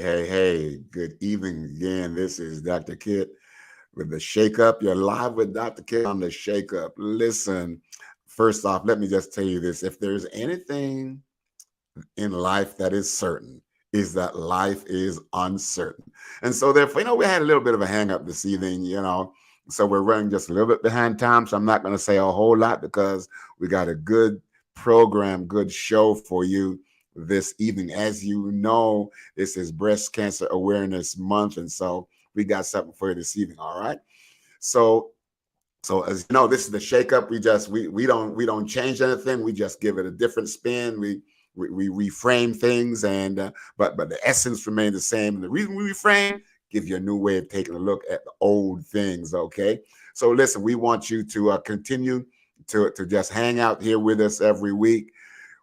Hey. Good evening again. This is Dr. Kit with the Shake Up. You're live with Dr. Kit on the Shake Up. Listen, first off, let me just tell you this. If there's anything in life that is certain, is that life is uncertain. And so therefore, we had a little bit of a hang up this evening. So we're running just a little bit behind time. So I'm not going to say a whole lot because we got a good program, good show for you this evening. As you know, this is Breast Cancer Awareness Month. And so we got something for you this evening. All right. So as you know, this is the Shake Up. We don't change anything. We just give it a different spin. We reframe things, and but the essence remains the same. And the reason we reframe, give you a new way of taking a look at the old things. Okay. So listen, we want you to continue to just hang out here with us every week.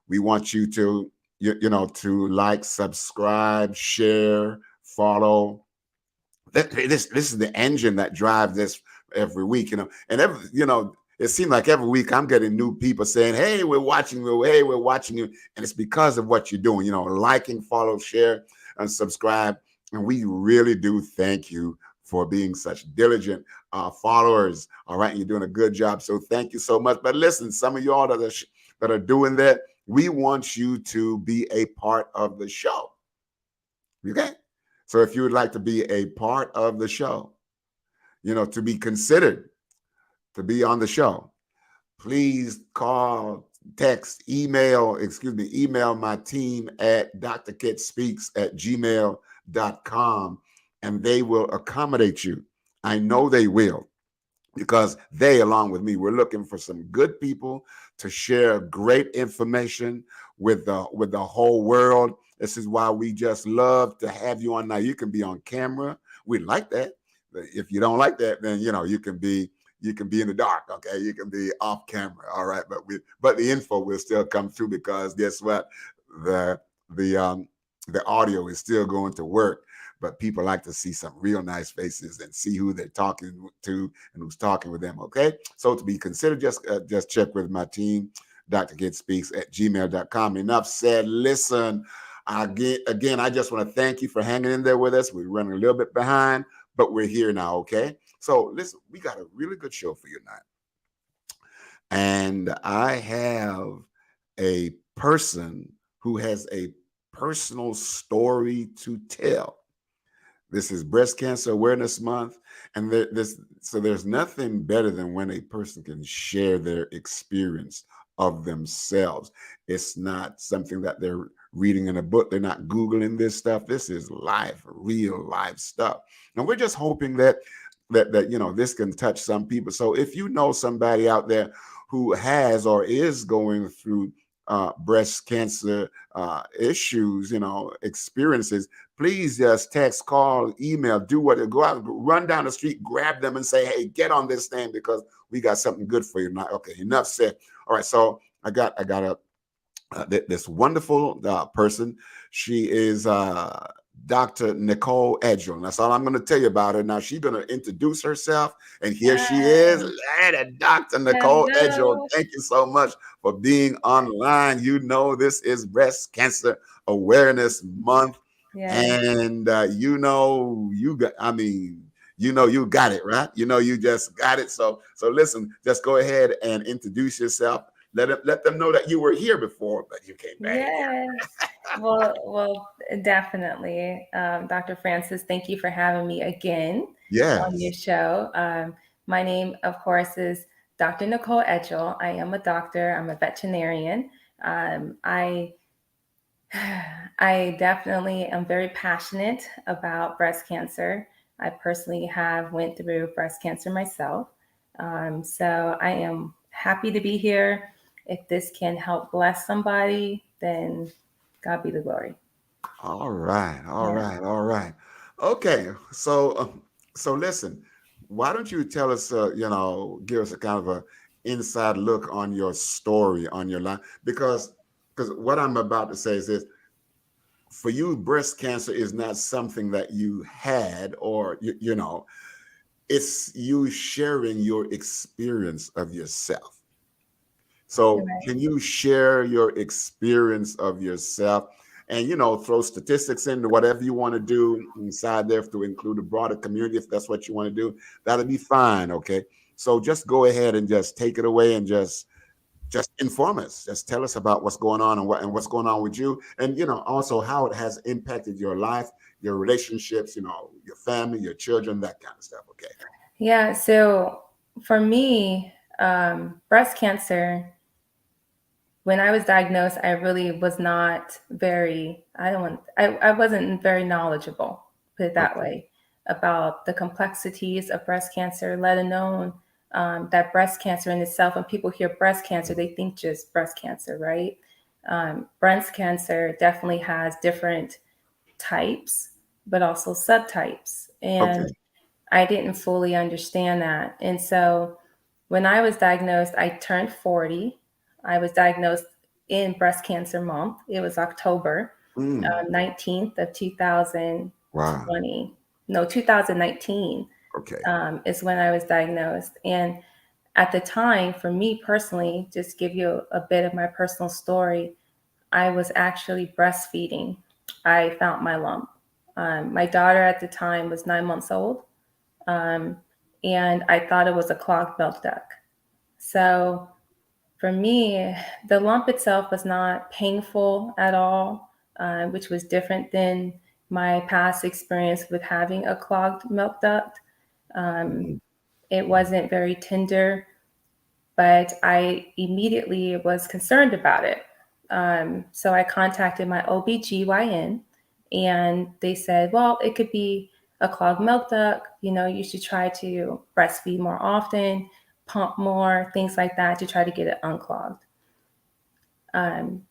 We want you to to like, subscribe, share, follow. This is the engine that drives this every week, and it seems like every week I'm getting new people saying, hey, we're watching you, and it's because of what you're doing, liking, follow, share, and subscribe. And we really do thank you for being such diligent followers. All right, you're doing a good job, so thank you so much. But listen, some of y'all that are doing that, we want you to be a part of the show. Okay. So if you would like to be a part of the show, to be considered to be on the show, please call, text, email my team at drkitspeaks@gmail.com, and they will accommodate you. I know they will, because they, along with me, we're looking for some good people to share great information with the whole world. This is why we just love to have you on. Now, you can be on camera. We like that. If you don't like that, then you can be in the dark. Okay, you can be off camera. All right, but the info will still come through, because guess what? The audio is still going to work. But people like to see some real nice faces and see who they're talking to and who's talking with them. Okay. So to be considered, just check with my team, drkitspeaks@gmail.com. Enough said. Listen, again, I just want to thank you for hanging in there with us. We're running a little bit behind, but we're here now. Okay. So listen, we got a really good show for you tonight. And I have a person who has a personal story to tell. This is Breast Cancer Awareness Month, and there's nothing better than when a person can share their experience of themselves. It's not something that they're reading in a book. They're not Googling this stuff. This is live, real live stuff. And we're just hoping that this can touch some people. So if you know somebody out there who has or is going through breast cancer issues, experiences, please just text, call, email, go out, run down the street, grab them and say, hey, get on this thing, because we got something good for you. Now, okay, enough said. All right, so I got this wonderful person. She is Dr. Nicole Edghill. And that's all I'm going to tell you about her. Now, she's going to introduce herself. And here she is, Dr. Nicole Edghill. Thank you so much for being online. This is Breast Cancer Awareness Month. Yes. And you got it, right? You just got it. So listen, just go ahead and introduce yourself. Let them know that you were here before, but you came back. Yes. Well, definitely. Dr. Francis, thank you for having me again on your show. My name, of course, is Dr. Nicole Edghill. I am a doctor. I'm a veterinarian. I definitely am very passionate about breast cancer. I personally went through breast cancer myself. So I am happy to be here. If this can help bless somebody, then God be the glory. All right. Okay, so listen, why don't you tell us, give us a kind of a inside look on your story, on your life, because what I'm about to say is this: for you, breast cancer is not something that you had, or it's you sharing your experience of yourself. So can you share your experience of yourself? and throw statistics into whatever you want to do inside there to include the broader community. If that's what you want to do, that'll be fine. Okay. So just go ahead and just take it away and just inform us. Just tell us about what's going on and what's going on with you, and also how it has impacted your life, your relationships, your family, your children, that kind of stuff. Okay. Yeah. So for me, breast cancer, when I was diagnosed, I really was not very, I wasn't very knowledgeable, put it that Okay. way, about the complexities of breast cancer, let alone that breast cancer in itself. When people hear breast cancer, they think just breast cancer, right? Breast cancer definitely has different types, but also subtypes. Okay. And I didn't fully understand that. And so when I was diagnosed, I turned 40. I was diagnosed in breast cancer month. It was October Mm. 19th of Wow. 2020. No, 2019 Okay. is when I was diagnosed. And at the time, for me personally, just give you a bit of my personal story, I was actually breastfeeding. I found my lump. My daughter at the time was 9 months old, um, and I thought it was a clogged milk duct. So for me, the lump itself was not painful at all, which was different than my past experience with having a clogged milk duct. Um, Mhm. it wasn't very tender, but I immediately was concerned about it. So I contacted my OBGYN, and they said, well, it could be a clogged milk duct. You should try to breastfeed more often, pump more, things like that to try to get it unclogged.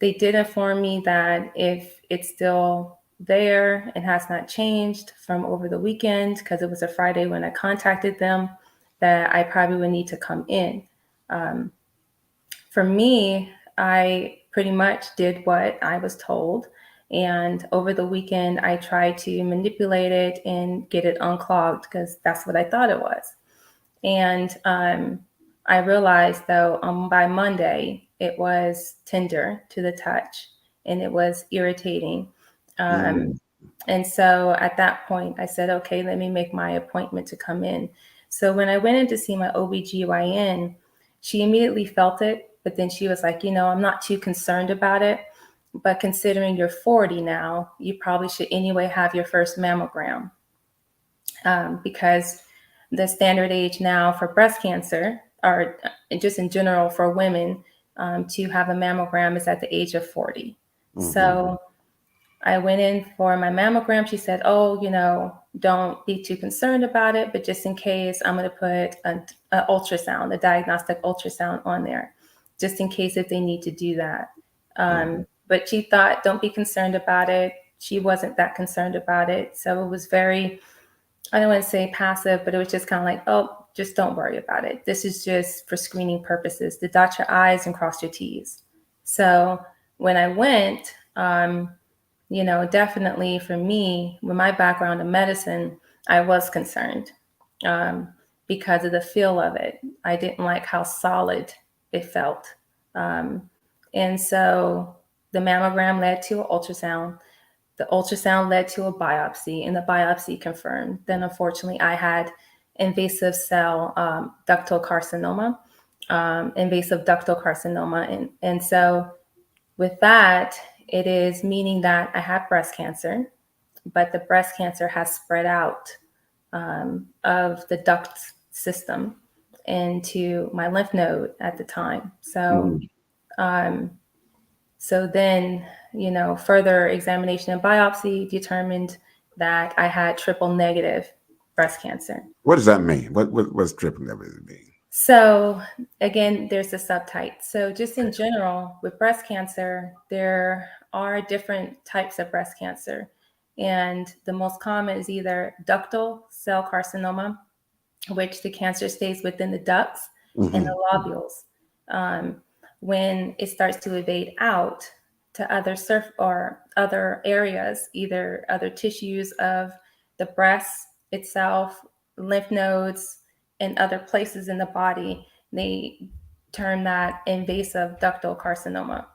They did inform me that if it's still there and has not changed from over the weekend, because it was a Friday when I contacted them, that I probably would need to come in. Um, for me, I pretty much did what I was told. And over the weekend, I tried to manipulate it and get it unclogged because that's what I thought it was. And I realized, though, by Monday, it was tender to the touch and it was irritating. Um, Mm. and so at that point, I said, okay, let me make my appointment to come in. So when I went in to see my OBGYN, she immediately felt it, but then she was like, I'm not too concerned about it. But considering you're 40 now, you probably should anyway have your first mammogram, because the standard age now for breast cancer, or just in general for women, to have a mammogram is at the age of 40. Mm-hmm. So I went in for my mammogram. She said, oh, don't be too concerned about it, but just in case, I'm going to put an ultrasound, a diagnostic ultrasound on there, just in case if they need to do that. Mm-hmm. But she thought, don't be concerned about it. She wasn't that concerned about it. So it was very, I don't want to say passive, but it was just kind of like, oh, just don't worry about it. This is just for screening purposes. To dot your I's and cross your T's. So when I went, definitely for me, with my background in medicine, I was concerned, um, because of the feel of it. I didn't like how solid it felt. Um, and so the mammogram led to an ultrasound. The ultrasound led to a biopsy, and the biopsy confirmed. Then, unfortunately, I had invasive cell ductal carcinoma, invasive ductal carcinoma. And so, with that, it is meaning that I have breast cancer, but the breast cancer has spread out of the duct system into my lymph node at the time. So, Mm-hmm. um, so then, further examination and biopsy determined that I had triple negative breast cancer. What does that mean? What's triple negative mean? So again, there's the subtype. So just in general, with breast cancer, there are different types of breast cancer. And the most common is either ductal cell carcinoma, which the cancer stays within the ducts and Mm-hmm. the lobules. Um, when it starts to evade out to other or other areas, either other tissues of the breast itself, lymph nodes, and other places in the body, they term that invasive ductal carcinoma.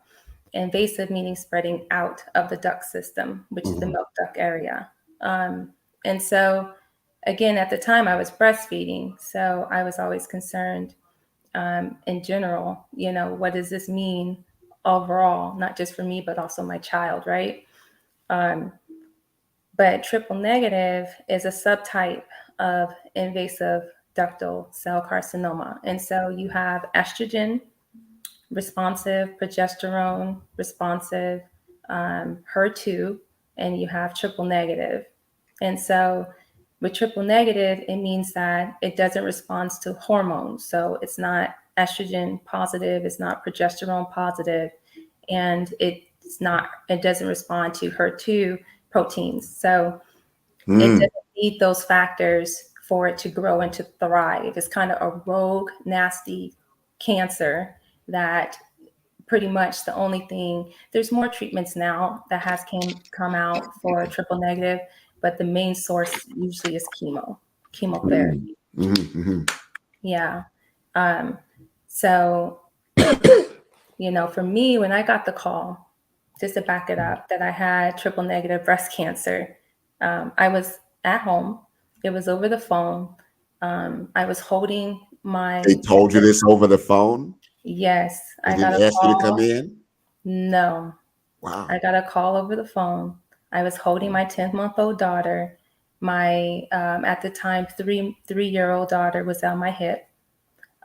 invasive meaning spreading out of the duct system, which is the milk duct area. And so, again, at the time I was breastfeeding, so I was always concerned in general, what does this mean overall, not just for me, but also my child, right? But triple negative is a subtype of invasive ductal cell carcinoma. And so you have estrogen responsive, progesterone responsive, HER2, and you have triple negative. And so with triple negative, it means that it doesn't respond to hormones. So it's not estrogen positive, it's not progesterone positive, and it doesn't respond to HER2 proteins. So it doesn't need those factors for it to grow and to thrive. It's kind of a rogue, nasty cancer that pretty much the only thing, there's more treatments now that has come out for triple negative, but the main source usually is chemotherapy. Yeah. So, for me, when I got the call, just to back it up, that I had triple negative breast cancer, I was at home. It was over the phone. I was holding my. They told you this over the phone? Yes, They I got a didn't ask you to come call. in? No, Wow. I got a call over the phone. I was holding my 10-month-old daughter. My at the time 3-year-old daughter was on my hip.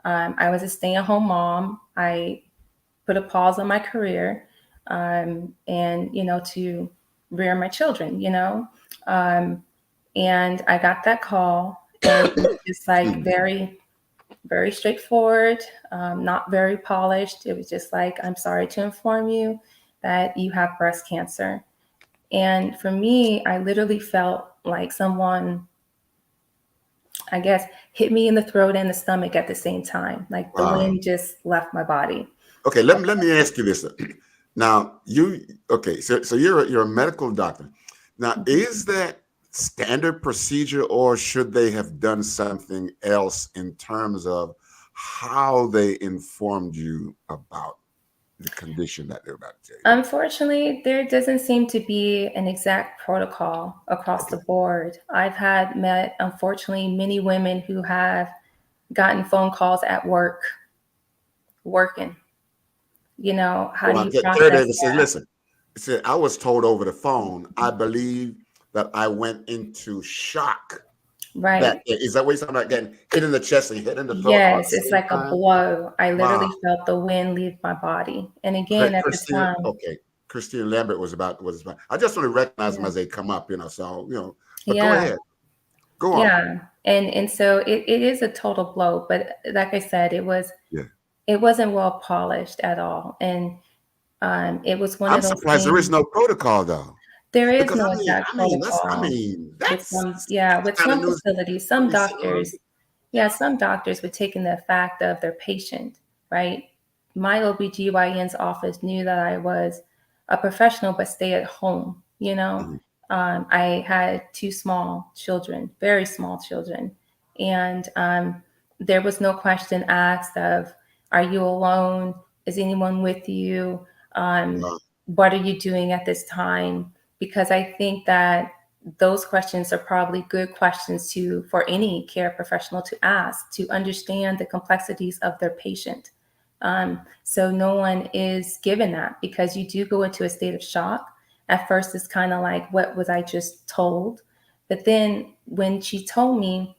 I was a stay-at-home mom. I put a pause on my career, and to rear my children. And I got that call, and it was just like very, very straightforward, not very polished. It was just like, I'm sorry to inform you that you have breast cancer. And for me, I literally felt like someone, I guess, hit me in the throat and the stomach at the same time. Like the wind just left my body. Okay, let me ask you this. Now, so you're a medical doctor. Now, is that standard procedure, or should they have done something else in terms of how they informed you about the condition that they're about to tell you? Unfortunately, there doesn't seem to be an exact protocol across the board. I've met, unfortunately, many women who have gotten phone calls at work, working. How do you process that? Listen, it said, I was told over the phone, I believe that I went into shock. Right. Is that what you're talking about? Getting hit in the chest and hit in the throat all at Yes, the it's same like a time? blow. I literally Wow. felt the wind leave my body. And again, at the Christine, time, okay. Christine Lambert was about. I just want to recognize them yeah, as they come up, so but go yeah, ahead. Go on. yeah. And so it is a total blow. But like I said, Yeah. it wasn't well polished at all. And it was one I'm of those surprised there is things. no protocol though. There is Because no exact protocol with that's kind of some news. facilities, some doctors. Yeah, some doctors would take in the fact of their patient, right? My OBGYN's office knew that I was a professional, but stay at home, I had 2 small children, very small children. And there was no question asked of, are you alone? Is anyone with you? What are you doing at this time? Because I think that those questions are probably good questions for any care professional to ask, to understand the complexities of their patient. So no one is given that, because you do go into a state of shock. At first, it's kind of like, what was I just told? But then when she told me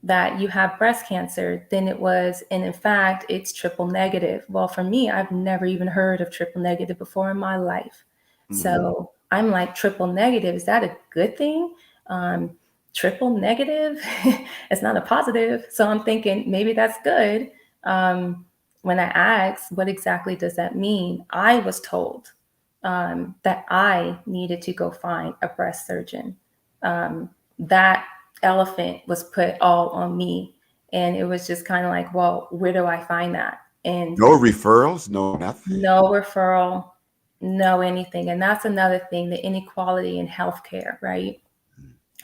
that you have breast cancer, then it was, and in fact, it's triple negative. Well, for me, I've never even heard of triple negative before in my life. So I'm like, triple negative, is that a good thing? Triple negative, it's not a positive. So I'm thinking maybe that's good. When I asked, what exactly does that mean? I was told that I needed to go find a breast surgeon. That elephant was put all on me. And it was just kind of like, well, where do I find that? And no referrals, no nothing. no referral, no anything. And that's another thing, the inequality in healthcare, right?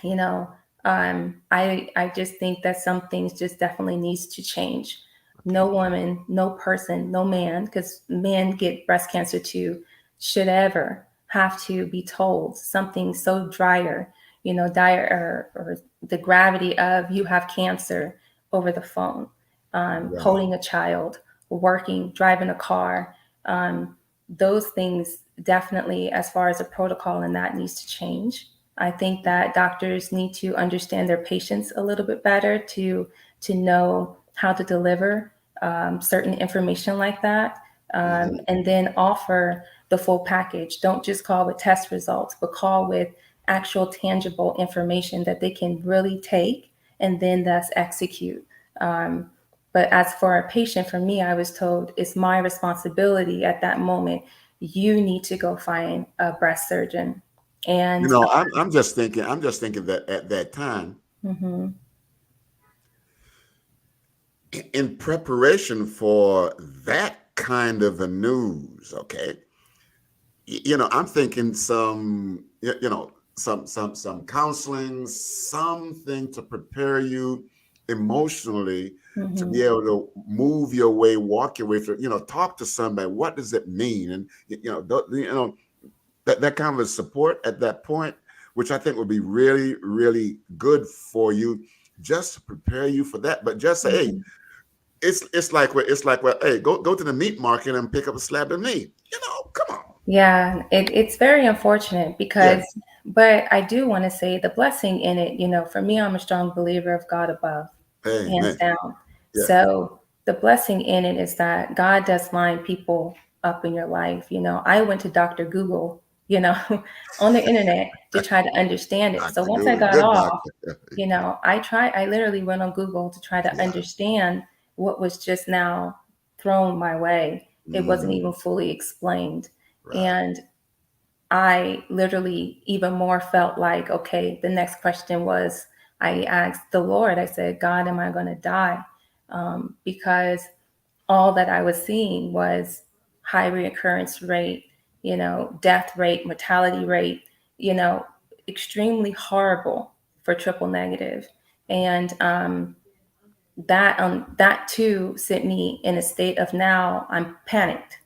You know, I just think that some things just definitely needs to change. No woman, no person, no man, because men get breast cancer too, should ever have to be told something so dire, or the gravity of you have cancer over the phone, Right. holding a child, working, driving a car. Um, those things definitely, as far as a protocol and that, needs to change. I think that doctors need to understand their patients a little bit better to know how to deliver certain information like that, Hmm. and then offer the full package. Don't just call with test results, but call with actual tangible information that they can really take and then thus execute. Um, but as for a patient, for me, I was told it's my responsibility at that moment. You need to go find a breast surgeon. And I'm just thinking that at that time, mhm, in preparation for that kind of a news, okay, I'm thinking some counseling, something to prepare you emotionally to mhm, be able to move your way, walk your way through, talk to somebody. What does it mean? And that kind of a support at that point, which I think would be really, really good for you, just to prepare you for that. But just say, hey, mhm. it's like, well, hey, go to the meat market and pick up a slab of meat. Come on. Yeah, it's very unfortunate Yeah. because, but I do want to say the blessing in it, for me, I'm a strong believer of God above, hands Amen. down. Yeah. So the blessing in it is that God does line people up in your life. I went to Dr. Google, you know, on the internet to try to understand it. So Dr. once I Google, got good off, doctor. I literally went on Google to try to Yeah. understand what was just now thrown my way. It wasn't Mm, even fully explained. right. And I literally even more felt like, okay, the next question was, I asked the Lord, I said, God, am I going to die? Because all that I was seeing was high reoccurrence rate, death rate, mortality rate, you know, extremely horrible for triple negative. And that too sent me in a state of, now I'm panicked,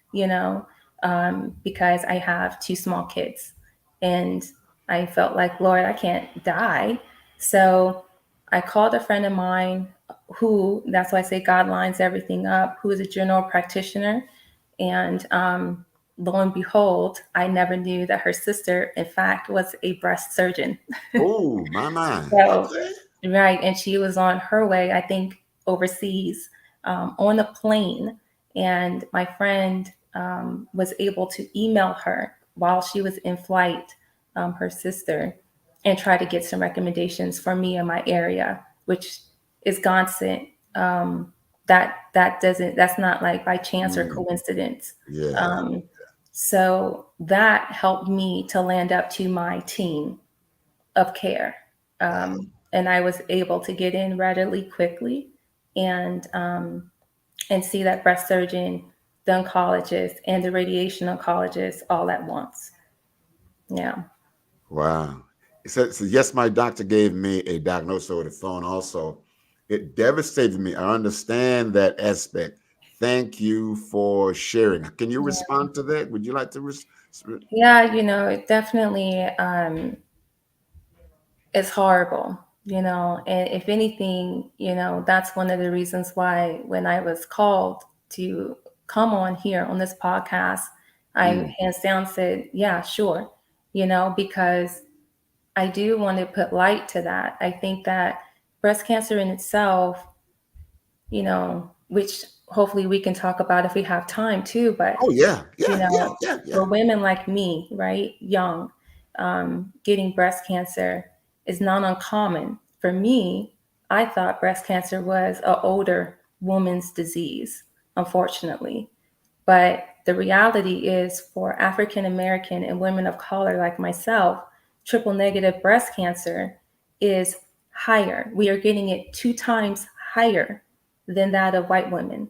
because I have two small kids, and I felt like, Lord, I can't die. So I called a friend of mine who, that's why I say God lines everything up, who is a general practitioner. And lo and behold, I never knew that her sister, in fact, was a breast surgeon. Oh, my. So Okay. right, and she was on her way, I think, overseas, on a plane. And my friend was able to email her while she was in flight, her sister, and try to get some recommendations for me in my area, which is godsend. Um, that's not like by chance or Mm, coincidence. yeah. Um, so that helped me to land up to my team of care. Wow. And I was able to get in readily, quickly, and see that breast surgeon, the oncologist, and the radiation oncologist all at once. Yeah. Wow. So yes, my doctor gave me a diagnosis over the phone also. It devastated me. I understand that aspect. Thank you for sharing. Can you Yeah. respond to that? Would you like to Yeah, it definitely is horrible, and if anything, that's one of the reasons why when I was called to come on here on this podcast, I mm, hands down said, yeah, sure, because I do want to put light to that. I think that breast cancer in itself, which hopefully we can talk about if we have time too, but, oh yeah, you yeah, yeah, know, yeah, yeah. for women like me, right, young, getting breast cancer is not uncommon. For me, I thought breast cancer was an older woman's disease, unfortunately. But the reality is, for African American and women of color like myself, triple negative breast cancer is higher. We are getting it 2 times higher than that of white women.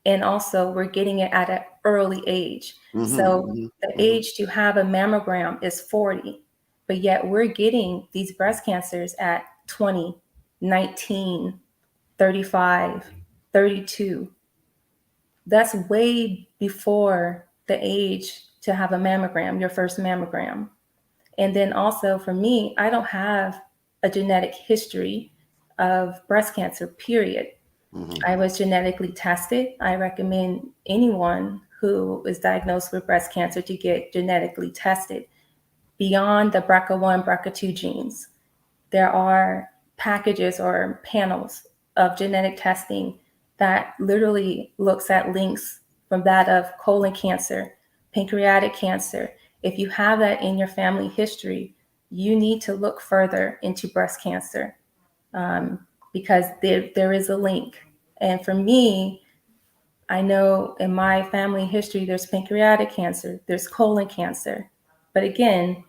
And also, we're getting it at an early age. Hmm. So, Hmm. the Hmm. age to have a mammogram is 40, but yet we're getting these breast cancers at 20, 19, 35, 32. That's way before the age to have a mammogram, your first mammogram. And then also for me, I don't have a genetic history of breast cancer, period. I was genetically tested. I recommend anyone who is diagnosed with breast cancer to get genetically tested beyond the BRCA1, BRCA2 genes. There are packages or panels of genetic testing that literally looks at links from that of colon cancer, pancreatic cancer. If you have that in your family history, you need to look further into breast cancer, because there is a link. And for me, I know in my family history, there's pancreatic cancer, there's colon cancer. But again,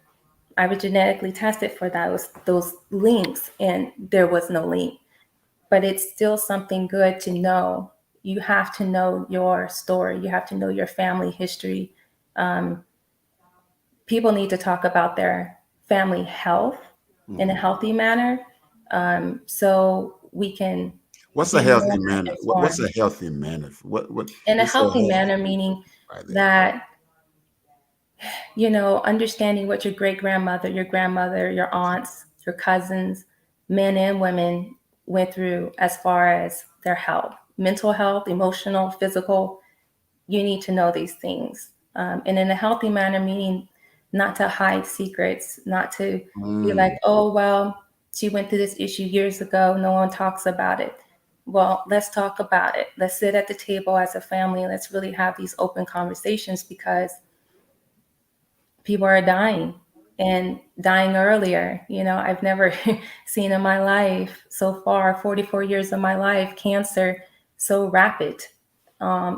I was genetically tested for those links, and there was no link. But it's still something good to know. You have to know your story. You have to know your family history. Um, People need to talk about their family health in a healthy manner, so we can What's a be more healthy manner? What's informed. a healthy manner? What In a you say healthy healthy manner, meaning right there. that, understanding what your great grandmother, your grandmother, your aunts, your cousins, men and women went through as far as their health, mental health, emotional, physical. You need to know these things. And in a healthy manner, meaning not to hide secrets, not to be like, Mm, oh, well, she went through this issue years ago. No one talks about it. Well, let's talk about it. Let's sit at the table as a family and let's really have these open conversations, because people are dying and dying earlier. I've never seen in my life so far, 44 years of my life, cancer so rapid,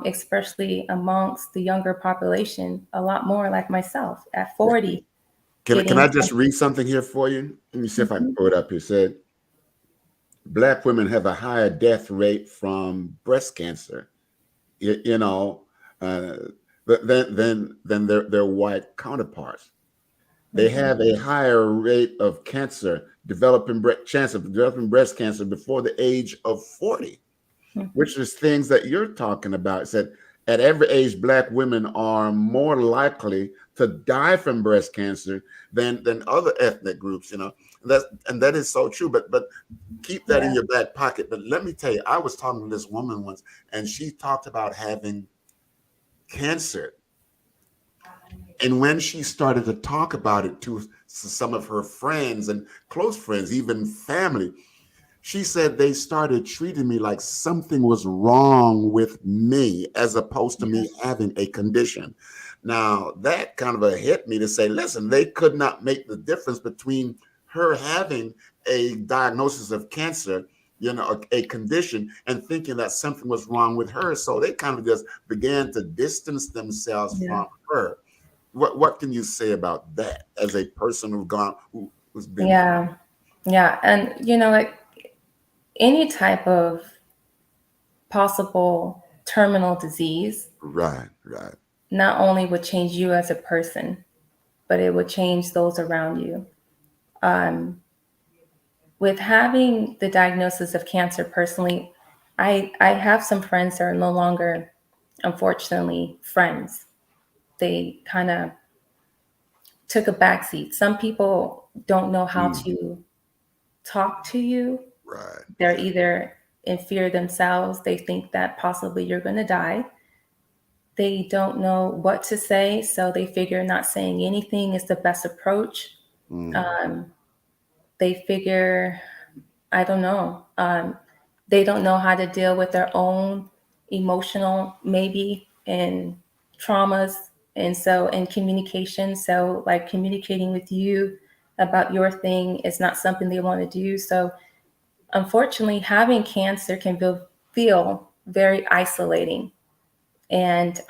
especially amongst the younger population, a lot more like myself at yeah. 40 Can getting I just read something here for you? Let me see if I can Mhm. pull it up here. It said Black women have a higher death rate from breast cancer, you know, uh, than their white counterparts. They Mhm. have a higher rate of chance of developing breast cancer before the age of 40, Mhm. which is things that you're talking about. It said at every age, Black women are more likely to die from breast cancer than other ethnic groups. That is so true. But keep that in Yeah. your back pocket. But let me tell you, I was talking to this woman once, and she talked about having cancer. And when she started to talk about it to some of her friends and close friends, even family, she said they started treating me like something was wrong with me as opposed to Yeah. me having a condition. Now, that kind of hit me to say, listen, they could not make the difference between her having a diagnosis of cancer, a condition, and thinking that something was wrong with her. So they kind of just began to distance themselves Yeah. from her. What can you say about that as a person who's been through? Yeah. Yeah. And like any type of possible terminal disease Right, right. not only would change you as a person, but it would change those around you. Um, with having the diagnosis of cancer personally, I have some friends that are no longer, unfortunately, friends. They kind of took a backseat. Some people don't know how Mm, to talk to you. right, They're right. either in fear themselves, they think that possibly you're going to die. They don't know what to say, so they figure not saying anything is the best approach. Mm, Um, they figure, I don't know, they don't know how to deal with their own emotional, maybe, and traumas. And so, in communication, so like communicating with you about your thing is not something they want to do. So, unfortunately, having cancer can feel very isolating. And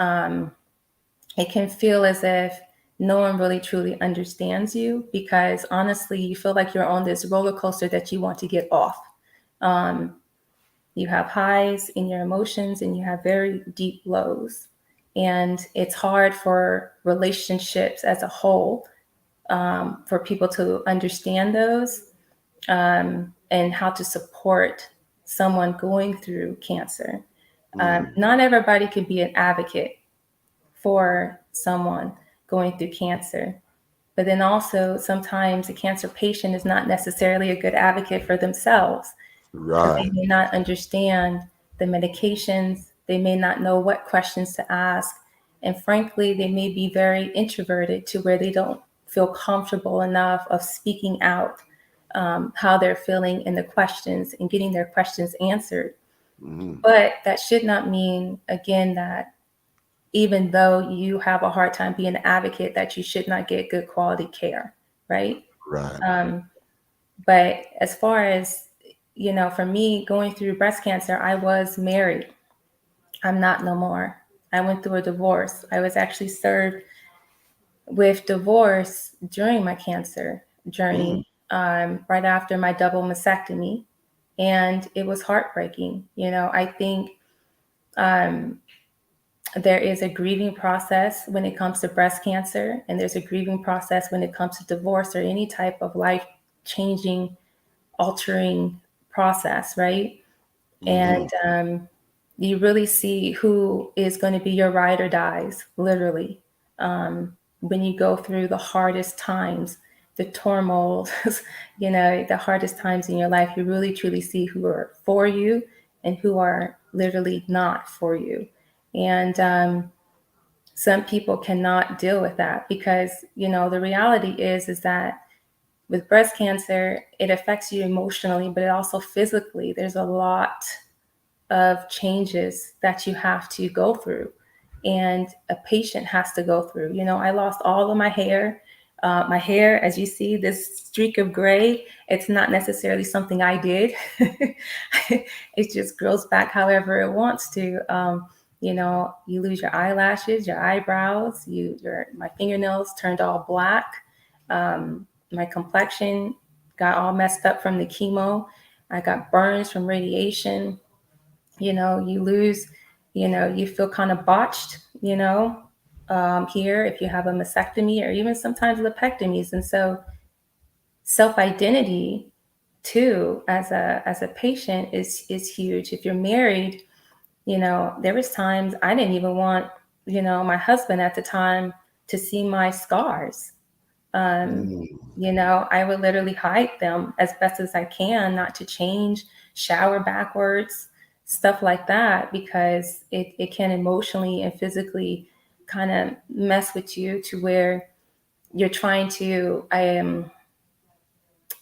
it can feel as if no one really truly understands you, because honestly, you feel like you're on this roller coaster that you want to get off. Um, you have highs in your emotions and you have very deep lows. And it's hard for relationships as a whole, for people to understand those, and how to support someone going through cancer. mm, Not everybody can be an advocate for someone. going through cancer. But then also sometimes a cancer patient is not necessarily a good advocate for themselves because they may not understand the medications. They may not know what questions to ask. And frankly, they may be very introverted to where they don't feel comfortable enough of speaking out how they're feeling in the questions and getting their questions answered. But that should not mean, again, that even though you have a hard time being an advocate, that you should not get good quality care, right? But as far as, for me going through breast cancer, I was married. I'm not no more. I went through a divorce. I was actually served with divorce during my cancer journey, right after my double mastectomy. And it was heartbreaking. I think there is a grieving process when it comes to breast cancer, and there's a grieving process when it comes to divorce or any type of life changing, altering process, right? And you really see who is going to be your ride or dies, literally. When you go through the hardest times, the turmoil, the hardest times in your life, you really truly see who are for you and who are literally not for you. And some people cannot deal with that because, the reality is that with breast cancer, it affects you emotionally, but it also physically. There's a lot of changes that you have to go through and a patient has to go through. I lost all of my hair. My hair, as you see, this streak of gray, it's not necessarily something I did. It just grows back however it wants to. You lose your eyelashes, your eyebrows, my fingernails turned all black. My complexion got all messed up from the chemo. I got burns from radiation. You lose, you feel kind of botched, here if you have a mastectomy or even sometimes lipectomies. And so self-identity too as a patient is huge. If you're married, there was times I didn't even want, my husband at the time to see my scars. I would literally hide them as best as I can, not to change, shower backwards, stuff like that, because it can emotionally and physically kind of mess with you to where you're trying to,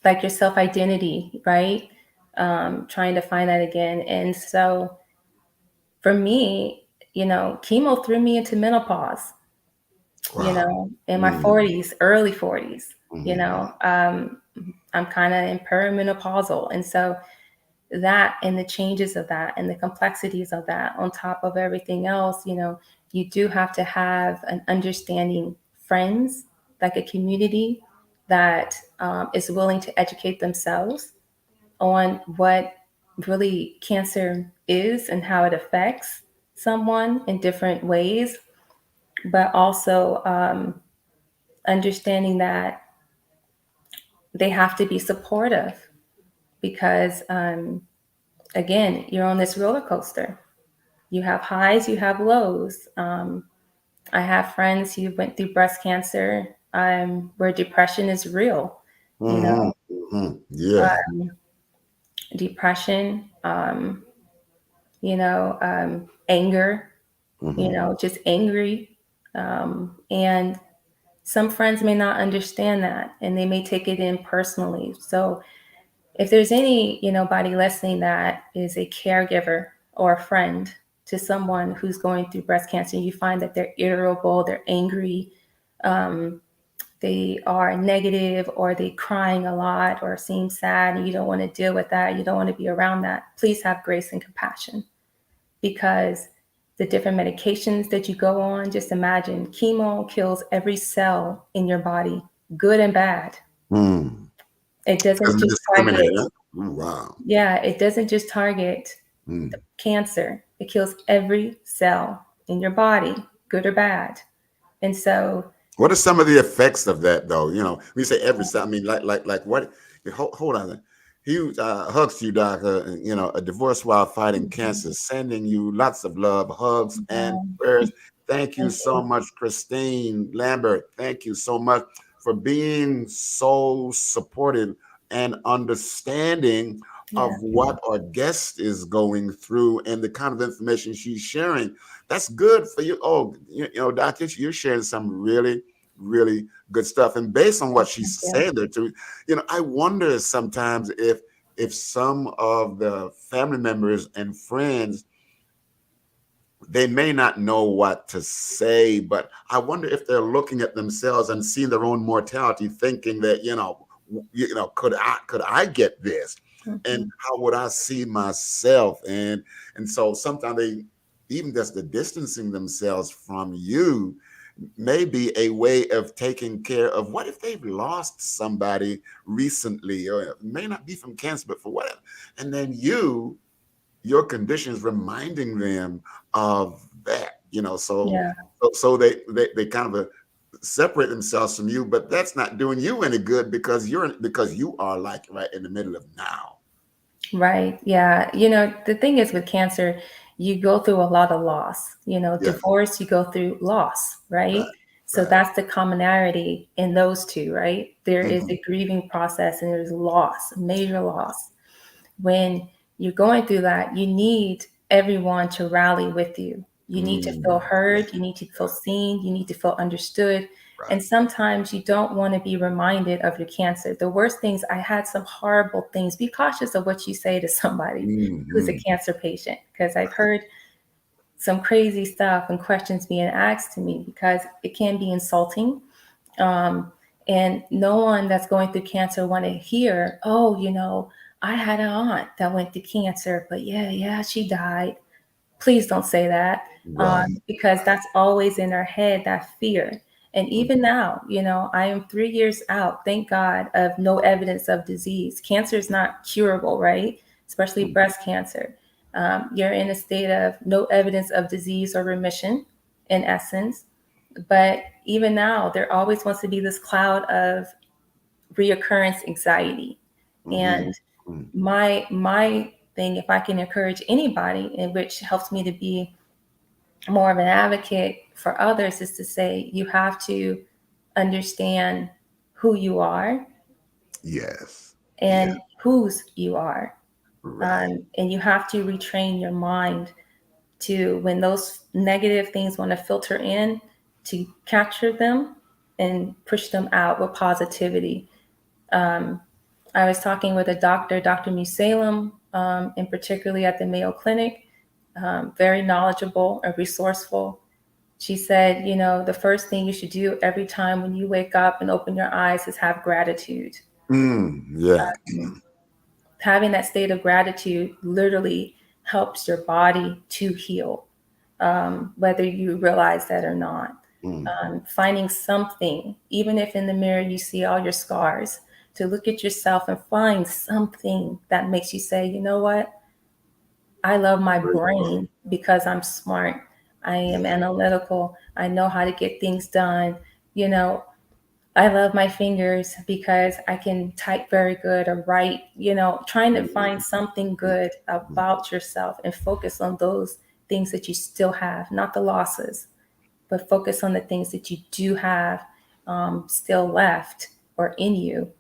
like your self identity, right? Trying to find that again. And so for me, chemo threw me into menopause, in my 40s, early 40s, I'm kind of in perimenopausal. And so that and the changes of that and the complexities of that on top of everything else, you do have to have an understanding friends, like a community that is willing to educate themselves on what really cancer is and how it affects someone in different ways, but also understanding that they have to be supportive because, again, you're on this roller coaster. You have highs, you have lows. I have friends who went through breast cancer where depression is real, Yeah. Depression, anger, just angry. And some friends may not understand that and they may take it in personally. So if there's anybody listening that is a caregiver or a friend to someone who's going through breast cancer, you find that they're irritable, they're angry, they are negative, or they crying a lot or seem sad, and you don't want to deal with that, you don't want to be around that, please have grace and compassion. Because the different medications that you go on, just imagine chemo kills every cell in your body, good and bad. It doesn't just target. Wow. Yeah, it doesn't just target the cancer. It kills every cell in your body, good or bad. And so, what are some of the effects of that, though? We say every cell. I mean, like what? Hold on. Huge hugs to you, Doctor. A divorce while fighting cancer, sending you lots of love, hugs, and prayers. Thank you Thank so you. much, Christine Lambert. Thank you so much for being so supportive and understanding Yeah. of what our guest is going through and the kind of information she's sharing. That's good for you. Oh, Doctor, you're sharing some really, really good stuff. And based on what she's Thank you. saying there too, I wonder sometimes if some of the family members and friends, they may not know what to say, but I wonder if they're looking at themselves and seeing their own mortality, thinking that, could I get this? And Mm-hmm. how would I see myself? And so sometimes they, even just the distancing themselves from you, may be a way of taking care of what if they've lost somebody recently, or it may not be from cancer, but for whatever. And then your conditions reminding them of that, Yeah. so they kind of separate themselves from you, but that's not doing you any good because you are like right in the middle of now. Right. Yeah. The thing is with cancer, you go through a lot of loss. Yes. Divorce, you go through loss, right? Right. So Right. that's the commonality in those two, right? There is Hmm. a grieving process and there's loss, major loss. When you're going through that, you need everyone to rally with you. You need to feel Yeah. heard, you need to feel seen, you need to feel understood. Right. And sometimes you don't want to be reminded of your cancer. The worst things, I had some horrible things. Be cautious of what you say to somebody who's a Hmm. cancer patient, because I've heard some crazy stuff and questions being asked to me because it can be insulting. Um, and no one that's going through cancer want to hear, oh, I had an aunt that went through cancer, but yeah, she died. Please don't say that, Right. because that's always in our head, that fear. And even Mhm. now, I am 3 years out, thank God, of no evidence of disease. Cancer is not curable, right? Especially Mhm. breast cancer. You're in a state of no evidence of disease or remission, in essence. But even now, there always wants to be this cloud of reoccurrence anxiety. Mhm. And Mhm. my thing, if I can encourage anybody, and which helps me to be more of an advocate for others, is to say you have to understand who you are Yes. Yeah. and whose you are. Right. And you have to retrain your mind to, when those negative things want to filter in, to capture them and push them out with positivity. I was talking with a doctor, Dr. Musalem, and particularly at the Mayo Clinic, very knowledgeable and resourceful. She said, the first thing you should do every time when you wake up and open your eyes is have gratitude. Yeah. Having that state of gratitude literally helps your body to heal, whether you realize that or not. Mm. Finding something, even if in the mirror you see all your scars, to look at yourself and find something that makes you say, you know what? I love my Grateful. brain because I'm smart. I am Yeah. analytical. I know how to get things done. You know, I love my fingers because I can type very good or write, trying to find something good Mhm. about yourself and focus on those things that you still have, not the losses, but focus on the things that you do have, still left or in you,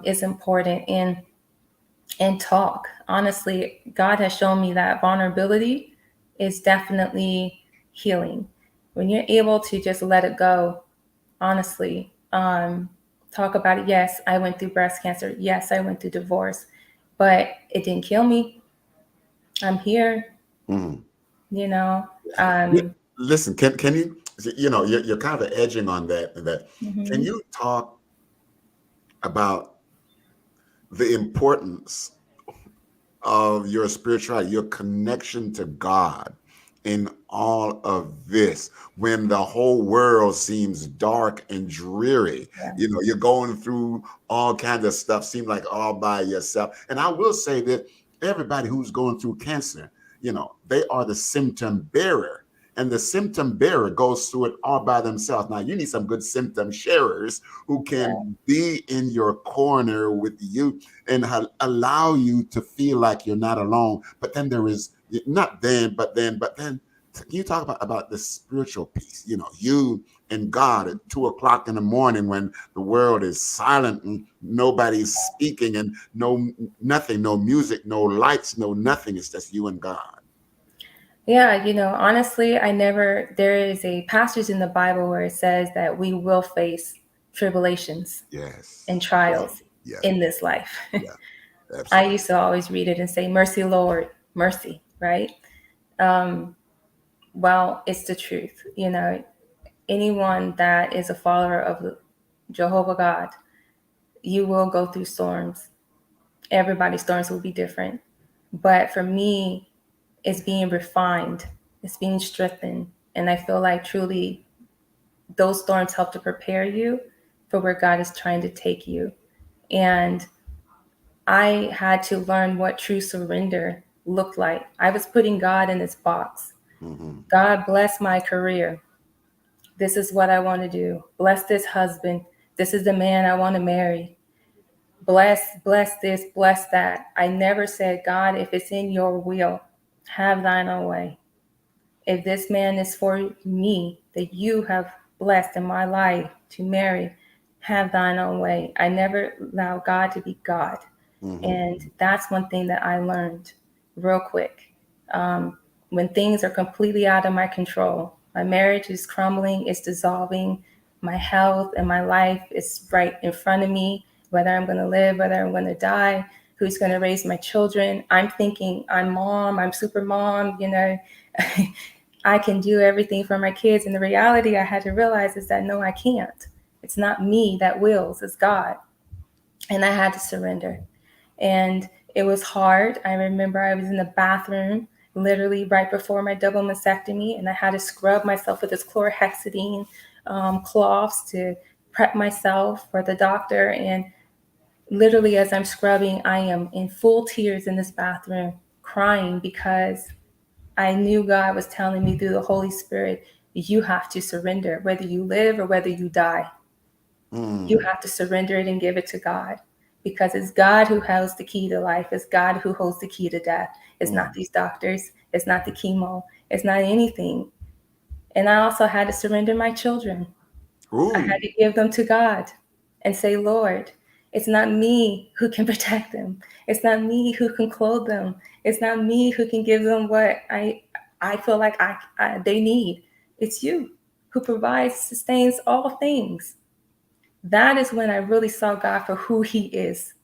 is important. And talk. Honestly, God has shown me that vulnerability is definitely healing. When you're able to just let it go, honestly, talk about it. Yes, I went through breast cancer. Yes, I went through divorce, but it didn't kill me. I'm here, Mhm. you know. Yeah. Um, Listen, can you, you're kind of edging on that. Can mhm. you talk about the importance of your spirituality, your connection to God in all of this when the whole world seems dark and dreary? Yeah, You're going through all kinds of stuff, seem like all by yourself. And I will say that everybody who's going through cancer, they are the symptom bearer. And the symptom bearer goes through it all by themselves. Now, you need some good symptom sharers who yeah, can be in your corner with you and allow you to feel like you're not alone. But then there is not then, but then you talk about the spiritual peace, you and God at 2 o'clock in the morning when the world is silent and nobody's speaking and nothing, no music, no lights, no nothing. It's just you and God. Yeah, honestly, there is a passage in the Bible where it says that we will face tribulations and Yes. trials Yeah. in this life. Yeah. I Absolutely. used to always read it and say, "Mercy, Lord, mercy," right? Um, well, it's the truth. Anyone that is a follower of Jehovah God, you will go through storms. Everybody's storms will be different. But for me, it's being refined, it's being strengthened. And I feel like truly those storms help to prepare you for where God is trying to take you. And I had to learn what true surrender looked like. I was putting God in this box. Mm-hmm. God, bless my career. This is what I want to do. Bless this husband. This is the man I want to marry. Bless this, bless that. I never said, God, if it's in your will, have thine own way. If this man is for me, that you have blessed in my life to marry, have thine own way. I never allow God to be God. Mm-hmm. And that's one thing that I learned real quick. Um, when things are completely out of my control, my marriage is crumbling, it's dissolving, my health and my life is right in front of me, whether I'm going to live, whether I'm going to die, who's going to raise my children. I'm thinking I'm mom, I'm super mom, I can do everything for my kids. And the reality I had to realize is that no, I can't. It's not me that wills, it's God. And I had to surrender. And it was hard. I remember I was in the bathroom literally right before my double mastectomy, and I had to scrub myself with this chlorhexidine cloths to prep myself for the doctor. And literally, as I'm scrubbing, I am in full tears in this bathroom, crying because I knew God was telling me through the Holy Spirit, you have to surrender, whether you live or whether you die. You Mm. have to surrender it and give it to God, because it's God who holds the key to life. It's God who holds the key to death. It's not Mm. these doctors. It's not the chemo. It's not anything. And I also had to surrender my children. I had Ooh. to give them to God and say, Lord, it's not me who can protect them. It's not me who can clothe them. It's not me who can give them what I feel like they need. It's you who provides, sustains all things. That is when I really saw God for who he is.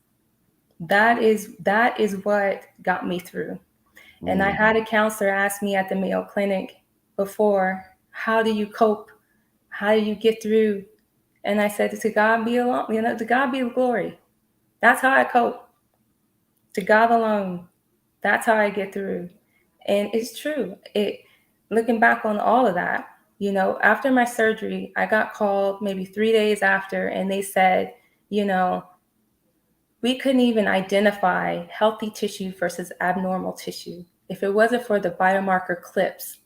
That is what got me through. And I Mm. had a counselor ask me at the Mayo Clinic before, how do you cope? How do you get through? And I said, to God be alone, to God be the glory. That's how I cope. To God alone. That's how I get through. And it's true. Looking back on all of that, after my surgery, I got called maybe 3 days after, and they said, you know, we couldn't even identify healthy tissue versus abnormal tissue. If it wasn't for the biomarker clips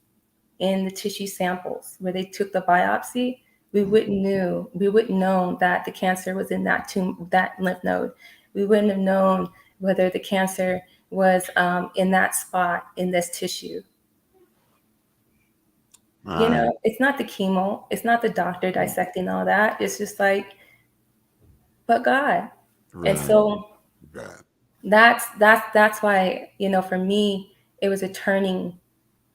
in the tissue samples where they took the biopsy, we wouldn't know that the cancer was in that lymph node. We wouldn't have known whether the cancer was in that spot in this tissue. My. It's not the chemo, it's not the doctor Mm. dissecting all that. It's just like, but God. And Right. so Right. that's why, for me, it was a turning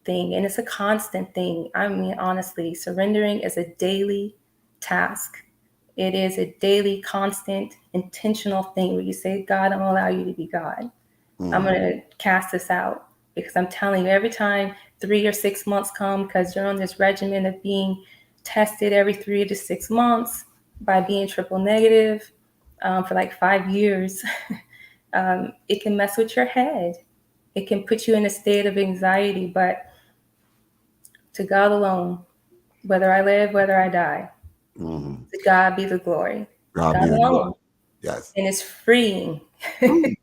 thing, and it's a constant thing. I mean, honestly, surrendering is a daily task. It is a daily, constant, intentional thing where you say, God, I'm gonna allow you to be God. I'm Mm. gonna cast this out, because I'm telling you, every time 3 or 6 months come, because you're on this regimen of being tested every 3 to 6 months by being triple negative for like 5 years. It can mess with your head. It can put you in a state of anxiety, but to God alone, whether I live, whether I die, Mm. to God be the glory. God God be the glory. alone. Yes. And it's freeing. Ooh. It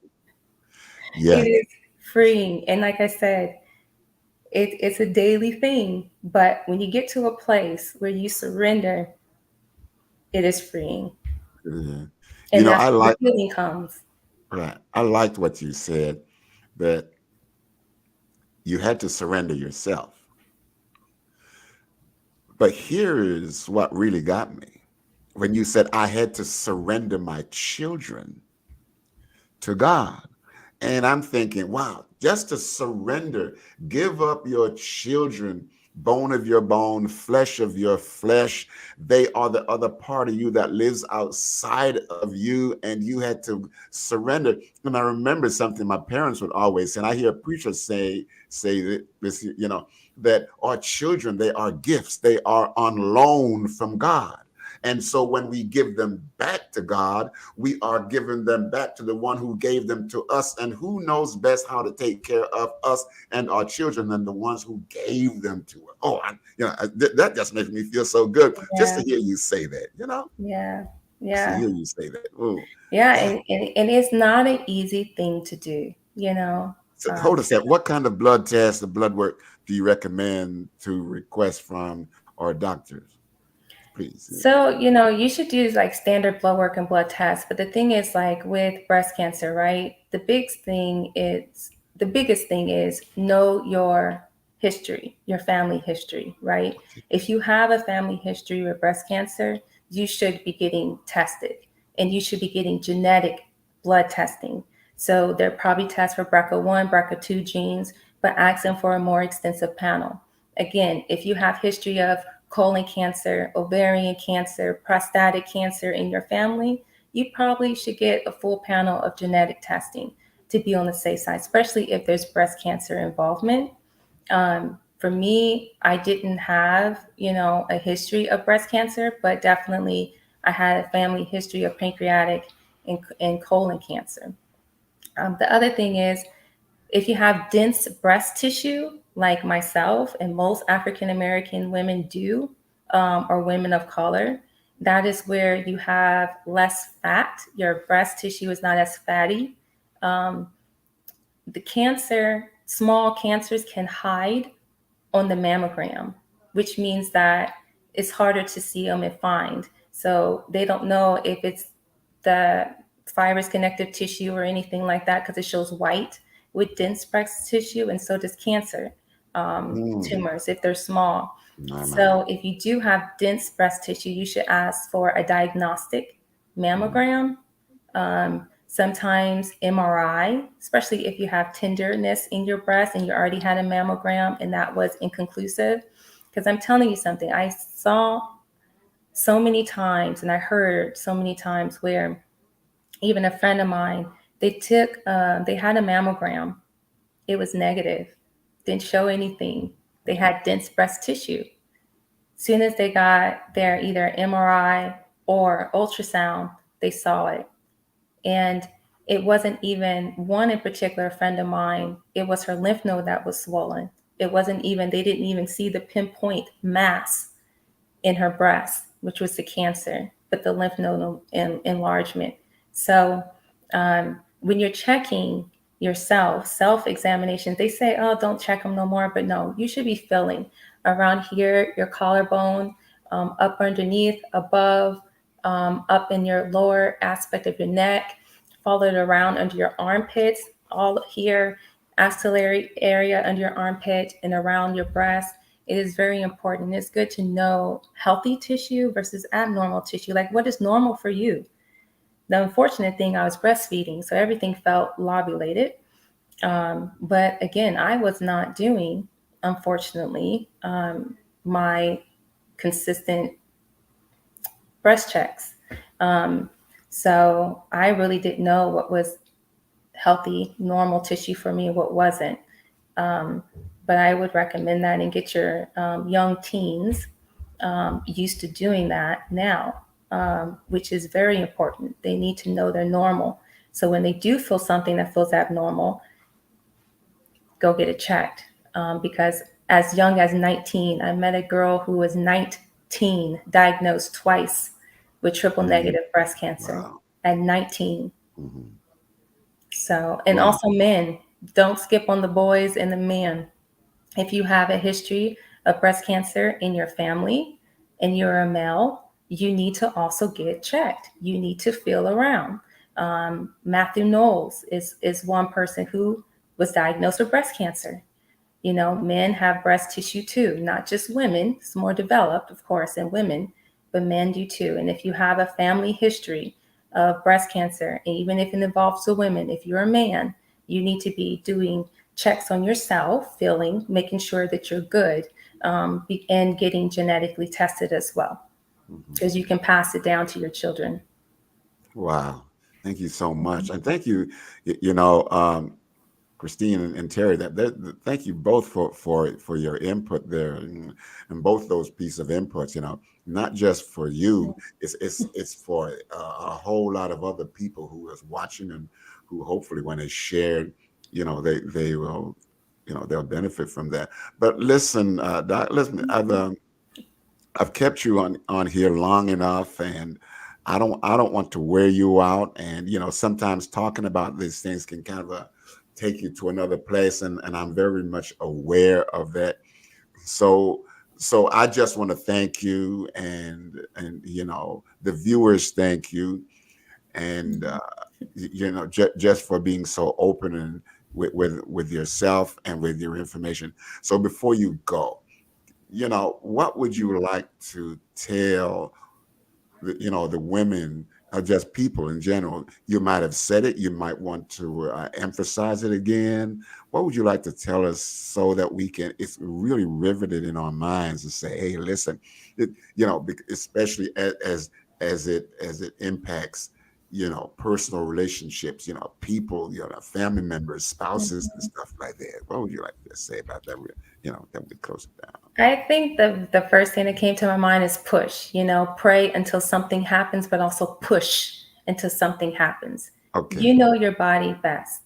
Yes. is freeing. And like I said, it's a daily thing. But when you get to a place where you surrender, it is freeing. Yeah. And that's I where like, the healing comes. right. I liked what you said, that you had to surrender yourself. But here is what really got me. When you said I had to surrender my children to God. And I'm thinking, wow, just to surrender, give up your children, bone of your bone, flesh of your flesh. They are the other part of you that lives outside of you, and you had to surrender. And I remember something my parents would always say, and I hear preachers say this, that our children, they are gifts, they are on loan from God. And so when we give them back to God, we are giving them back to the one who gave them to us, and who knows best how to take care of us and our children than the ones who gave them to us. Oh, that just makes me feel so good just Yeah. to hear you say that, Yeah. just to Yeah. hear you say that. Oh, Yeah. that. And it's not an easy thing to do, you know. So hold a second. What kind of blood test, the blood work, do you recommend to request from our doctors? Please. So, you should do like standard blood work and blood tests. But the thing is, like with breast cancer, right? The biggest thing is know your history, your family history, right? If you have a family history with breast cancer, you should be getting tested, and you should be getting genetic blood testing. So they're probably tests for BRCA1, BRCA2 genes, but ask them for a more extensive panel. Again, if you have history of colon cancer, ovarian cancer, prostatic cancer in your family, you probably should get a full panel of genetic testing to be on the safe side, especially if there's breast cancer involvement. For me, I didn't have, a history of breast cancer, but definitely I had a family history of pancreatic and colon cancer. The other thing is, if you have dense breast tissue, like myself and most African American women do, or women of color, that is where you have less fat. Your breast tissue is not as fatty. Um, small cancers can hide on the mammogram, which means that it's harder to see them and find. So they don't know if it's the fibrous connective tissue or anything like that, because it shows white with dense breast tissue, and so does cancer tumors if they're small. My. So if you do have dense breast tissue, you should ask for a diagnostic mammogram. Sometimes MRI, especially if you have tenderness in your breast and you already had a mammogram and that was inconclusive. Because I'm telling you something, I saw so many times and I heard so many times where even a friend of mine, they had a mammogram. It was negative, didn't show anything. They had dense breast tissue. Soon as they got their either MRI or ultrasound, they saw it. And it wasn't even one in particular, a friend of mine, it was her lymph node that was swollen. They didn't even see the pinpoint mass in her breast, which was the cancer, but the lymph node enlargement. So when you're checking yourself, self-examinations, they say, oh, don't check them no more. But no, you should be feeling around here, your collarbone, up underneath, above, up in your lower aspect of your neck, followed around under your armpits, all here, axillary area under your armpit and around your breast. It is very important. It's good to know healthy tissue versus abnormal tissue. Like, what is normal for you? The unfortunate thing, I was breastfeeding, so everything felt lobulated. But again, I was not doing, unfortunately, my consistent breast checks. So I really didn't know what was healthy, normal tissue for me and what wasn't. But I would recommend that and get your young teens used to doing that now, which is very important. They need to know they're normal. So when they do feel something that feels abnormal, go get it checked. Because as young as 19, I met a girl who was 19, diagnosed twice with triple negative breast cancer Wow. at 19. Mm-hmm. So, and Wow. also men, don't skip on the boys and the men. If you have a history of breast cancer in your family and you're a male, you need to also get checked. You need to feel around. Matthew Knowles is one person who was diagnosed with breast cancer. Men have breast tissue too, not just women. It's more developed, of course, in women, but men do too. And if you have a family history of breast cancer, and even if it involves the women, if you're a man, you need to be doing checks on yourself, feeling, making sure that you're good, and getting genetically tested as well, because you can pass it down to your children. Wow. Thank you so much. And thank you, you know, Christine and Terry, thank you both for your input there, and both those pieces of inputs. Not just for you, it's for a whole lot of other people who is watching, and who hopefully when they share, they will, they'll benefit from that. But listen, Doc, listen, I've kept you on here long enough, and I don't want to wear you out. And sometimes talking about these things can kind of take you to another place, and I'm very much aware of that. So I just want to thank you, and the viewers thank you, and just for being so open and with yourself and with your information. So before you go, what would you like to tell the women, or just people in general? You might have said it, you might want to emphasize it again. What would you like to tell us, so that it's really riveted in our minds to say, hey, listen, especially as it impacts personal relationships, people, family members, spouses, and stuff like that. What would you like to say about that? Then we close it down. I think the first thing that came to my mind is push. Pray until something happens, but also push until something happens. Okay. You know your body best.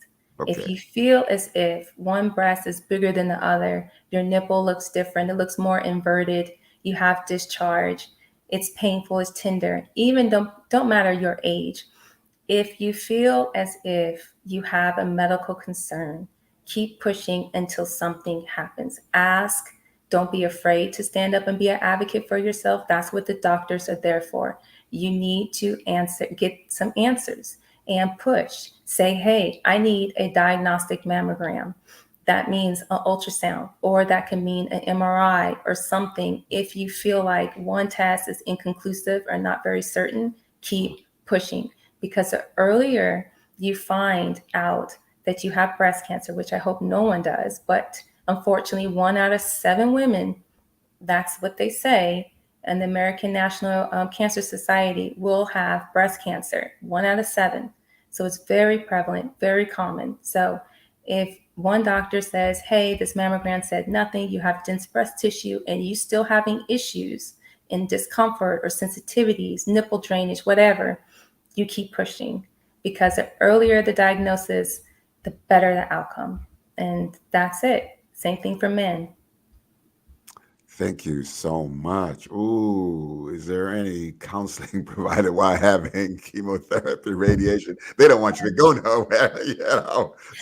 If Okay. you feel as if one breast is bigger than the other, your nipple looks different, it looks more inverted, you have discharge, it's painful, it's tender, even don't matter your age. If you feel as if you have a medical concern, keep pushing until something happens. Ask. Don't be afraid to stand up and be an advocate for yourself. That's what the doctors are there for. You need to get some answers and push. Say, hey, I need a diagnostic mammogram. That means an ultrasound, or that can mean an MRI or something. If you feel like one test is inconclusive or not very certain, keep pushing, because the earlier you find out that you have breast cancer, which I hope no one does, but unfortunately, 1 out of 7 women, that's what they say, and the American National Cancer Society will have breast cancer, 1 out of 7. So it's very prevalent, very common. So if one doctor says, hey, this mammogram said nothing, you have dense breast tissue, and you still having issues and discomfort or sensitivities, nipple drainage, whatever, you keep pushing, because the earlier the diagnosis, the better the outcome. And that's it. Same thing for men. Thank you so much. Ooh, is there any counseling provided while having chemotherapy, radiation? They don't want you to go nowhere,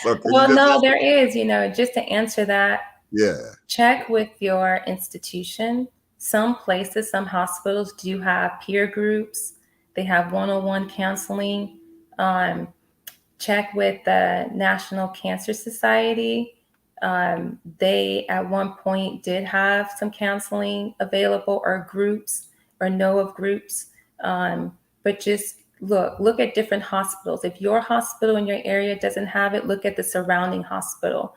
So can you Well, just no, there is, just to answer that, yeah. check with your institution. Some places, some hospitals do have peer groups. They have one-on-one counseling. Um, Check with the National Cancer Society. They at one point did have some counseling available, or groups, or know of groups. But just look at different hospitals. If your hospital in your area doesn't have it, look at the surrounding hospital.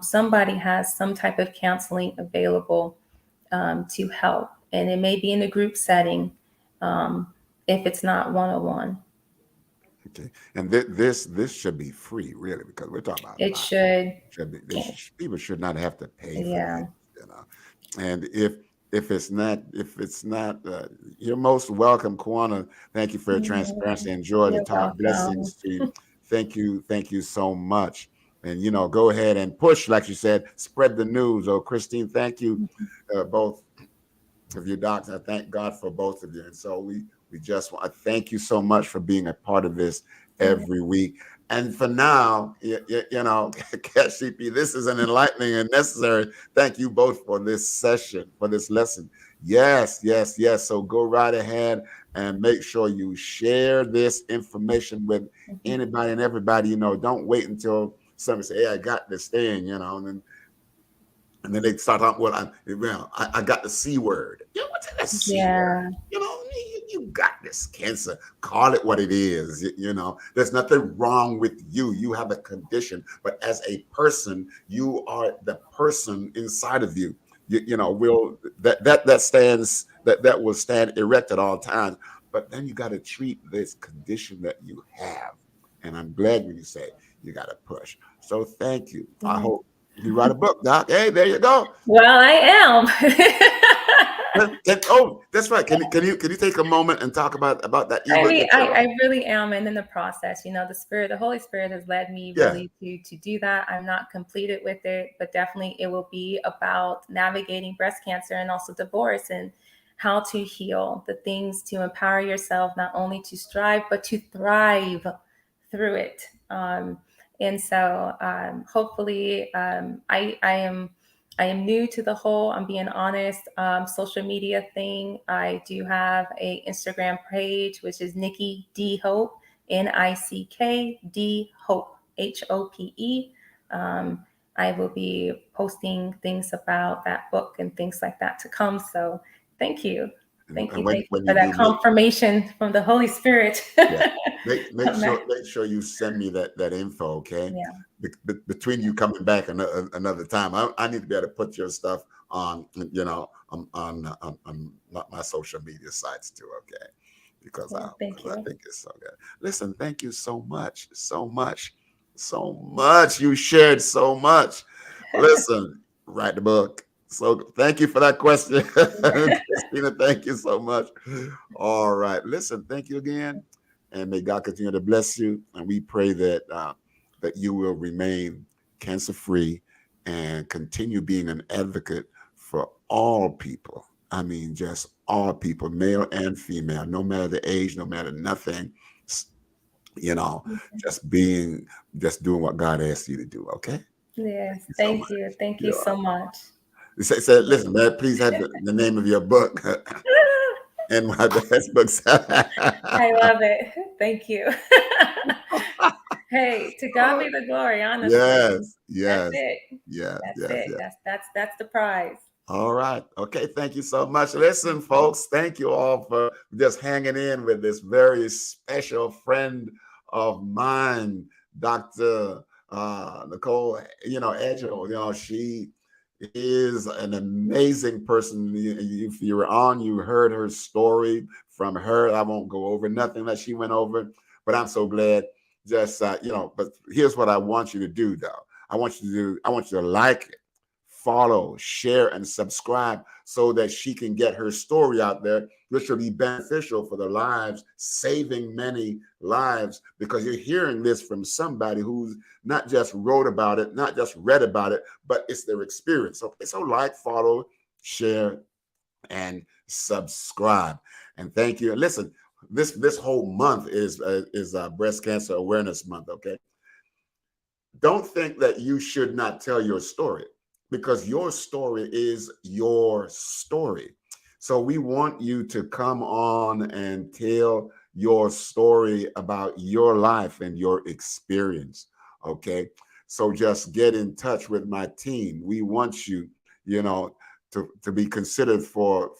Somebody has some type of counseling available to help, and it may be in a group setting, if it's not one-on-one. Okay. And this should be free, really, because we're talking about It life. should. People should not have to pay for Yeah. this. And if it's not, you're most welcome, Kwana. Thank you for your transparency. Enjoy the You're talk. welcome. Blessings to you. Thank you so much. And go ahead and push, like you said, spread the news. Oh, Christine, thank you, both of you, doctors. I thank God for both of you. And so we just want to thank you so much for being a part of this every week. And for now, Catch CP, this is an enlightening and necessary. Thank you both for this session, for this lesson. Yes, yes, yes. So go right ahead and make sure you share this information with anybody and everybody. Don't wait until somebody say, hey, I got this thing, and then And then they start talking, well, I got the C word. You know, what's that C word? Yeah. You know, you got this cancer. Call it what it is. You know, there's nothing wrong with you. You have a condition, but as a person, you are the person inside of you. You know, that will stand erect at all times. But then you got to treat this condition that you have. And I'm glad when you say you got to push. So thank you. I Yeah. hope you write a book, Doc. Hey, there you go. Well, I am. That's right. Can you take a moment and talk about that I ebook mean, that I, you're I on? really am, and in the process, the Holy Spirit has led me Yeah. really to do that. I'm not completed with it, but definitely it will be about navigating breast cancer and also divorce and how to heal, the things to empower yourself not only to strive but to thrive through it. And so, hopefully, I am new to the whole, I'm being honest, social media thing. I do have a Instagram page, which is Nikki D Hope, NICK Hope, HOPE. Um, I will be posting things about that book and things like that to come. So thank you. Thank And you. when Thank you when for you that do, confirmation from the Holy Spirit. yeah, make sure you send me that info, okay? Yeah. Between you coming back another time, I need to be able to put your stuff on, on my social media sites too, okay? Because Yeah. Thank I you. think it's so good. Listen, thank you so much, so much, so much. You shared so much. Listen, write the book. So thank you for that question, Christina. Thank you so much. All right, listen, thank you again, and may God continue to bless you. And we pray that you will remain cancer free and continue being an advocate for all people. I mean, just all people, male and female, no matter the age, no matter nothing. You know, just doing what God asked you to do. Okay. Yes. Thank you so Thank much. you. Thank you Yeah. so much. Listen, man, please have the name of your book and my best books. I love it. Thank you. Hey, to God be the glory, honestly. Yes, That's yes, it. yes, That's yes, it. yes. That's the prize. All right. Okay. Thank you so much. Listen, folks, thank you all for just hanging in with this very special friend of mine, Dr. Nicole, Edghill. She is an amazing person. If you were on, you heard her story from her. I won't go over nothing that she went over, but I'm so glad. But here's what I want you to do, though. I want you to like it, follow, share, and subscribe so that she can get her story out there, which will be beneficial for the lives, saving many lives, because you're hearing this from somebody who's not just wrote about it, not just read about it, but it's their experience. Okay, so like, follow, share, and subscribe. And thank you. And listen, this whole month is Breast Cancer Awareness Month. Okay, don't think that you should not tell your story, because your story is your story. So we want you to come on and tell your story about your life and your experience. Okay. So just get in touch with my team. We want you, you know, to be considered for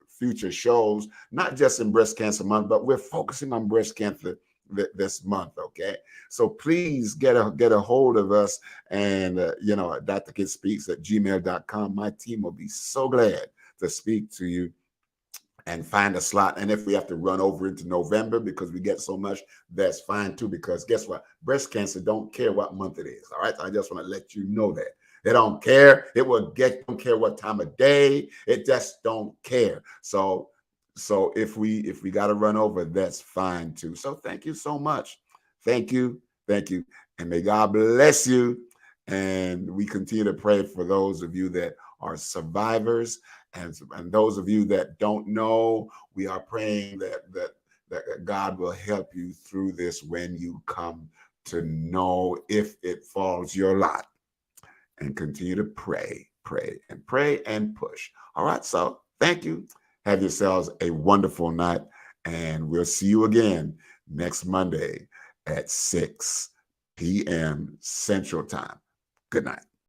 future shows, not just in Breast Cancer Month, but we're focusing on breast cancer this month. Okay. So please get a hold of us, and Dr. Kid Speaks at gmail.com. My team will be so glad to speak to you and find a slot. And if we have to run over into November because we get so much, that's fine too. Because guess what? Breast cancer don't care what month it is. All right. So I just want to let you know that. They don't care. Don't care what time of day. It just don't care. So if we got to run over, that's fine too. So thank you so much. Thank you. Thank you. And may God bless you. And we continue to pray for those of you that are survivors, and those of you that don't know, we are praying that God will help you through this when you come to know, if it falls your lot. And continue to pray, pray and push. All right. So thank you. Have yourselves a wonderful night. And we'll see you again next Monday at 6 p.m. Central Time. Good night.